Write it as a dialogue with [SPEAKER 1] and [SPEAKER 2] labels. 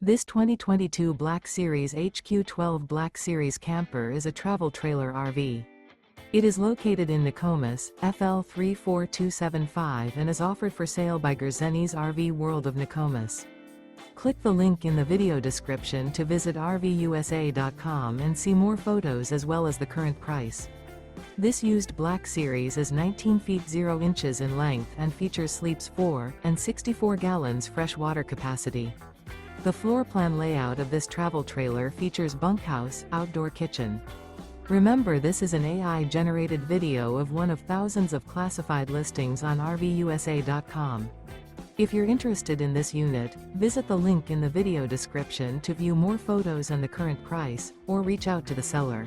[SPEAKER 1] This 2022 Black Series HQ12 Black Series camper is a travel trailer RV. It is located in Nokomis, FL 34275 and is offered for sale by Gerzeny's RV World of Nokomis. Click the link in the video description to visit RVUSA.com and see more photos as well as the current price. This used Black Series is 19 feet 0 inches in length and features sleeps 4 and 64 gallons fresh water capacity. The floor plan layout of this travel trailer features bunkhouse, outdoor kitchen. Remember, this is an AI-generated video of one of thousands of classified listings on RVUSA.com. If you're interested in this unit, visit the link in the video description to view more photos and the current price, or reach out to the seller.